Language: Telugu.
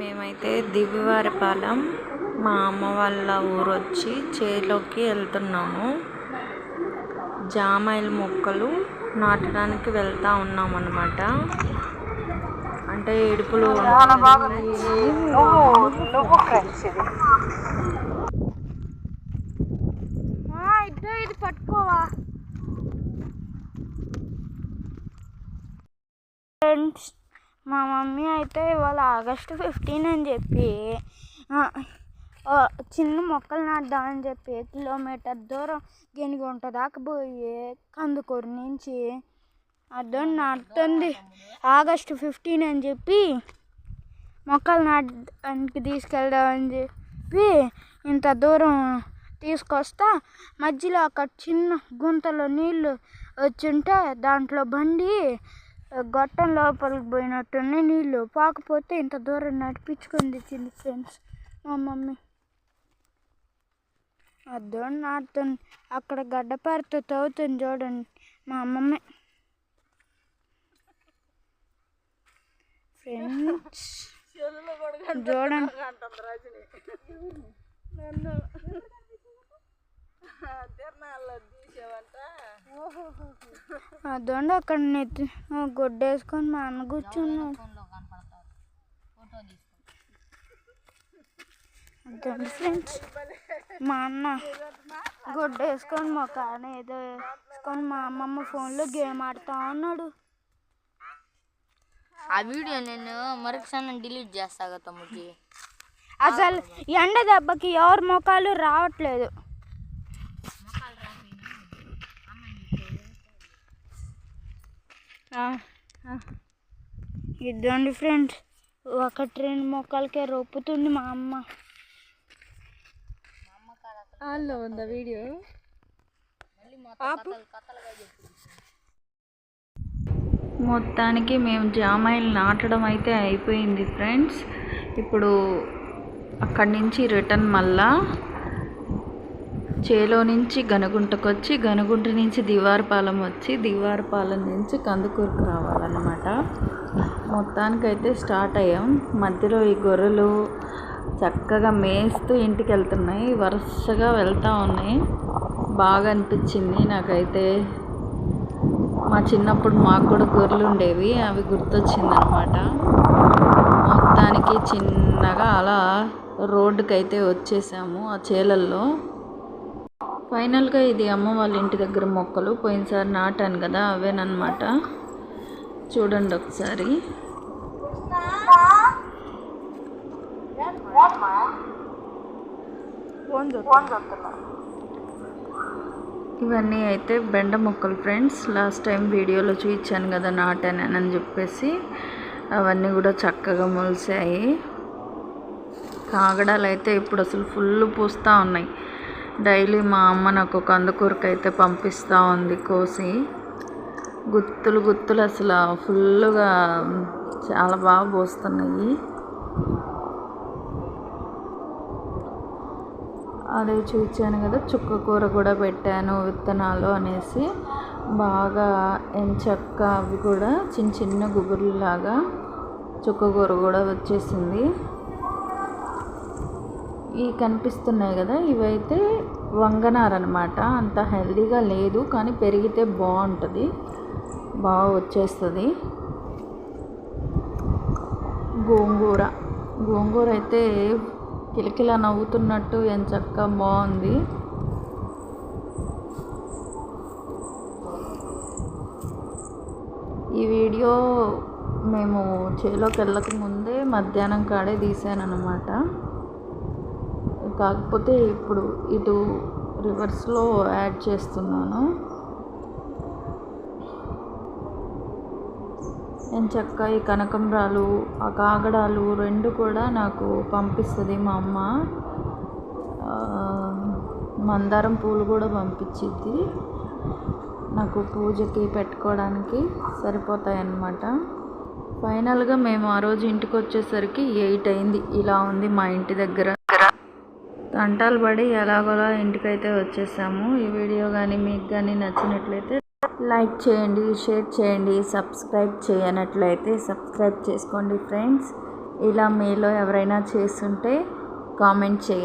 మేమైతే దివ్యవారపాలెం మా అమ్మ వాళ్ళ ఊరు వచ్చి చేలోకి వెళ్తున్నాము. జామాయిల మొక్కలు నాటడానికి వెళ్తా ఉన్నాం అన్నమాట. అంటే ఇడుపులు ఇది పట్టుకోవా ఫ్రెండ్స్. మా మమ్మీ అయితే ఇవాళ ఆగస్టు 15 అని చెప్పి చిన్న మొక్కలు నాటుదామని చెప్పి కిలోమీటర్ దూరం గెనిగుంట దాకా పోయి కందుకూరు నుంచి అద్దం నాటుతుంది. ఆగస్టు 15 అని చెప్పి మొక్కలు నాటడానికి తీసుకెళ్దామని చెప్పి ఇంత దూరం తీసుకొస్తా మధ్యలో అక్కడ చిన్న గుంతలో నీళ్ళు వచ్చుంటే దాంట్లో బండి గొట్టం లోపలికి పోయినట్టున్నాయి నీళ్ళు. పోకపోతే ఇంత దూరం నడిపించుకొని తెచ్చింది ఫ్రెండ్స్ మా మమ్మీ. అద్దం నాటుతుంది. అక్కడ గడ్డపారతో తవ్వుతుంది చూడండి మా అమ్మమ్మే. ఫ్రెండ్స్ చూడండి అదొండి అక్కడ నెత్తి గొడ్డేసుకొని మా అన్న కూర్చున్నాడు. అదండి ఫ్రెండ్స్ మా అన్న గొడ్డేసుకొని మా కాడ ఏదో వేసుకొని మా అమ్మమ్మ ఫోన్లో గేమ్ ఆడుతూ ఉన్నాడు. ఆ వీడియో నేను మరొకసారి డిలీట్ చేస్తా కదా తమ్ముడికి. అసలు ఎండ దెబ్బకి ఎవరి ముఖాలు రావట్లేదు. ఇదండి ఫ్రెండ్స్ ఒకటి రెండు మొక్కలకే రొప్పుతుంది మా అమ్మ. ఆల్లో ఉందా వీడియో? మొత్తానికి మేము జామాయిలు నాటడం అయితే అయిపోయింది ఫ్రెండ్స్. ఇప్పుడు అక్కడి నుంచి రిటర్న్ మళ్ళా చేలో నుంచి గనగుంటకు వచ్చి గనగుంట నుంచి దివారపాలెం వచ్చి దివారపాలెం నుంచి కందుకూరుకు రావాలన్నమాట. మొత్తానికైతే స్టార్ట్ అయ్యాం. మధ్యలో ఈ గొర్రెలు చక్కగా మేస్తూ ఇంటికి వెళ్తున్నాయి. వరుసగా వెళ్తూ ఉన్నాయి. బాగా అనిపించింది నాకైతే. మా చిన్నప్పుడు మాకు కూడా గొర్రెలు ఉండేవి, అవి గుర్తొచ్చిందనమాట. మొత్తానికి చిన్నగా అలా రోడ్డుకైతే వచ్చేసాము ఆ చేలల్లో. ఫైనల్గా ఇది అమ్మ వాళ్ళ ఇంటి దగ్గర మొక్కలు పోయినసారి నాటాను కదా అవేనమాట. చూడండి ఒకసారి. ఇవన్నీ అయితే బెండ మొక్కలు ఫ్రెండ్స్. లాస్ట్ టైం వీడియోలో చూపించాను కదా నాటానని చెప్పేసి. అవన్నీ కూడా చక్కగా మొలిసాయి. కాగడాలు అయితే ఇప్పుడు అసలు ఫుల్ పూస్తూ ఉన్నాయి. డైలీ మా అమ్మ నాకు కందుకూరకు అయితే పంపిస్తూ ఉంది కోసి. గుత్తులు గుత్తులు అసలు ఫుల్గా చాలా బాగా పోస్తున్నాయి. అదే చూపించాను కదా చుక్క కూర కూడా పెట్టాను విత్తనాలు అనేసి. బాగా ఎంచక్క అవి కూడా చిన్న చిన్న గుబుర్లాగా చుక్క కూర కూడా వచ్చేసింది. ఈ కనిపిస్తున్నాయి కదా ఇవైతే వంగనారనమాట. అంత హెల్దీగా లేదు కానీ పెరిగితే బాగుంటుంది, బాగా వచ్చేస్తుంది. గోంగూర అయితే కిలకిలా నవ్వుతున్నట్టు ఎంచక్క బాగుంది. ఈ వీడియో మేము చేలోకి వెళ్ళక ముందే మధ్యాహ్నం కాడే తీసానమాట. కాకపోతే ఇప్పుడు ఇటు రివర్స్లో యాడ్ చేస్తున్నాను. ఎంచక్క ఈ కనకంబరాలు ఆ కాగడాలు రెండు కూడా నాకు పంపిస్తుంది మా అమ్మ. మందారం పూలు కూడా పంపించిద్ది. నాకు పూజకి పెట్టుకోవడానికి సరిపోతాయి అన్నమాట. ఫైనల్గా మేము ఆ రోజు ఇంటికి వచ్చేసరికి 8 అయింది. ఇలా ఉంది మా ఇంటి దగ్గర. తంటాలు పడి ఎలాగోలా ఇంటికైతే వచ్చేసాము. ఈ వీడియో కానీ మీకు కానీ నచ్చినట్లయితే లైక్ చేయండి, షేర్ చేయండి, సబ్స్క్రైబ్ చేయనట్లయితే సబ్స్క్రైబ్ చేసుకోండి ఫ్రెండ్స్. ఇలా మీలో ఎవరైనా చేస్తుంటే కామెంట్ చేయండి.